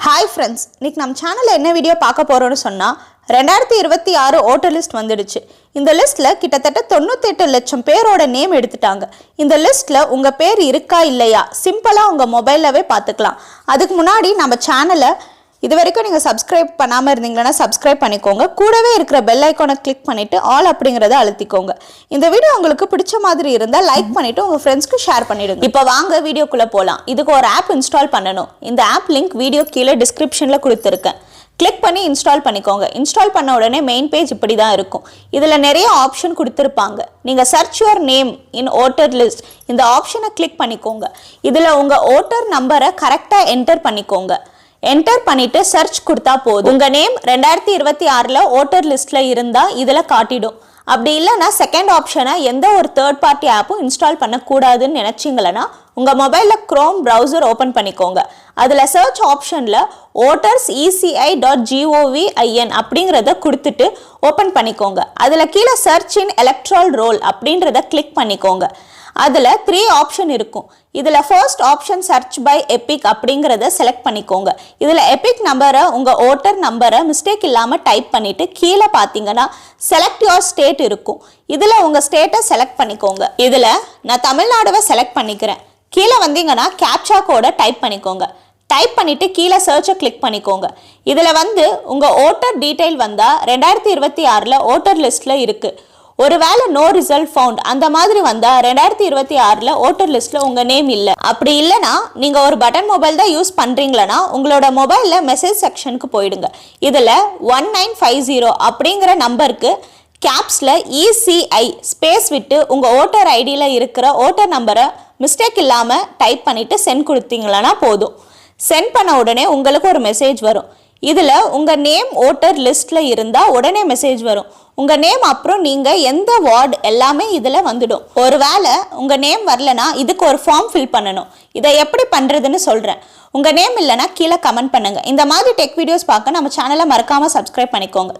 Hi friends, இன்னைக்கு நம்ம சேனல்ல என்ன வீடியோ பார்க்க போறோம்னு சொன்னா 2026 ஓட்டர் லிஸ்ட் வந்துடுச்சு. இந்த லிஸ்ட்ல கிட்டத்தட்ட 98 லட்சம் பேரோட நேம் எடுத்துட்டாங்க. இந்த லிஸ்ட்ல உங்க பேர் இருக்கா இல்லையா சிம்பிளா உங்க மொபைல்லவே பார்த்துக்கலாம். அதுக்கு முன்னாடி நம்ம சேனலை இதுவரைக்கும் நீங்கள் சப்ஸ்கிரைப் பண்ணாமல் இருந்தீங்கன்னா சப்ஸ்கிரைப் பண்ணிக்கோங்க. கூடவே இருக்கிற பெல் ஐக்கானை கிளிக் பண்ணிவிட்டு ஆல் அப்படிங்கிறத அழுத்திக்கோங்க. இந்த வீடியோ உங்களுக்கு பிடிச்ச மாதிரி இருந்தால் லைக் பண்ணிவிட்டு உங்கள் ஃப்ரெண்ட்ஸ்க்கு ஷேர் பண்ணிவிடுங்க. இப்போ வாங்க வீடியோக்குள்ளே போகலாம். இதுக்கு ஒரு ஆப் இன்ஸ்டால் பண்ணணும். இந்த ஆப் லிங்க் வீடியோ கீழே டிஸ்கிரிப்ஷனில் கொடுத்துருக்கேன். கிளிக் பண்ணி இன்ஸ்டால் பண்ணிக்கோங்க. இன்ஸ்டால் பண்ண உடனே மெயின் பேஜ் இப்படி தான் இருக்கும். இதில் நிறைய ஆப்ஷன் கொடுத்துருப்பாங்க. நீங்கள் search your name in voter list இந்த ஆப்ஷனை கிளிக் பண்ணிக்கோங்க. இதில் உங்கள் ஓட்டர் நம்பரை கரெக்டாக என்டர் பண்ணிக்கோங்க. என்டர் பண்ணிட்டு சர்ச் கொடுத்தா போதும். உங்க நேம் 2026ல ஓட்டர் லிஸ்ட்ல இருந்தா இதுல காட்டிடும். அப்படி இல்லைன்னா செகண்ட் ஆப்ஷனை எந்த ஒரு தேர்ட் பார்ட்டி ஆப்பும் இன்ஸ்டால் பண்ணக்கூடாதுன்னு நினைச்சிங்களன்னா உங்க மொபைல்ல குரோம் ப்ரௌசர் ஓப்பன் பண்ணிக்கோங்க. அதுல சர்ச் ஆப்ஷன்ல voterseci.gov.in அப்படிங்கிறத கொடுத்துட்டு ஓப்பன் பண்ணிக்கோங்க. அதுல கீழே சர்ச் இன் எலக்ட்ரல் ரோல் அப்படின்றத கிளிக் பண்ணிக்கோங்க. அதில் 3 ஆப்ஷன் இருக்கும். இதில் first option search by EPIC அப்படிங்கிறத செலக்ட் பண்ணிக்கோங்க. இதில் எபிக் நம்பரை உங்கள் ஓட்டர் நம்பரை மிஸ்டேக் இல்லாமல் டைப் பண்ணிவிட்டு கீழே பார்த்தீங்கன்னா செலக்ட் யுவர் ஸ்டேட் இருக்கும். இதில் உங்கள் ஸ்டேட்டை செலக்ட் பண்ணிக்கோங்க. இதில் நான் தமிழ்நாடுவை செலக்ட் பண்ணிக்கிறேன். கீழே வந்தீங்கன்னா கேப்சா கோடை டைப் பண்ணிக்கோங்க. டைப் பண்ணிவிட்டு கீழே சர்ச்சை கிளிக் பண்ணிக்கோங்க. இதில் உங்கள் ஓட்டர் டீட்டெயில் வந்தால் 2026ல் ஓட்டர் லிஸ்ட்டில் இருக்குது. ஒருவேளை நோ ரிசல்ட் ஃபவுண்ட் அந்த மாதிரி வந்தா 2026ல ஓட்டர் லிஸ்ட்ல உங்க நேம் இல்ல. அப்படி இல்லைன்னா நீங்க ஒரு பட்டன் மொபைல் தான் யூஸ் பண்றீங்களா உங்களோட மொபைல்ல மெசேஜ் செக்ஷனுக்கு போயிடுங்க. இதுல 1950 அப்படிங்கிற நம்பருக்கு கேப்ஸ்ல ECI ஸ்பேஸ் விட்டு உங்க ஓட்டர் ஐடியில இருக்கிற ஓட்டர் நம்பரை மிஸ்டேக் இல்லாம டைப் பண்ணிட்டு சென்ட் கொடுத்தீங்களா போதும். சென்ட் பண்ண உடனே உங்களுக்கு ஒரு மெசேஜ் வரும். இதுல உங்க நேம் ஓட்டர் லிஸ்ட்ல இருந்தா உடனே மெசேஜ் வரும். உங்க நேம் அப்புறம் நீங்க எந்த வார்டு எல்லாமே இதுல வந்துடும். ஒருவேளை உங்க நேம் வரலனா இதுக்கு ஒரு ஃபார்ம் ஃபில் பண்ணணும். இதை எப்படி பண்றதுன்னு சொல்றேன். உங்க நேம் இல்லைன்னா கீழே கமெண்ட் பண்ணுங்க. இந்த மாதிரி டெக் வீடியோஸ் பார்க்க நம்ம சேனலை மறக்காம சப்ஸ்கிரைப் பண்ணிக்கோங்க.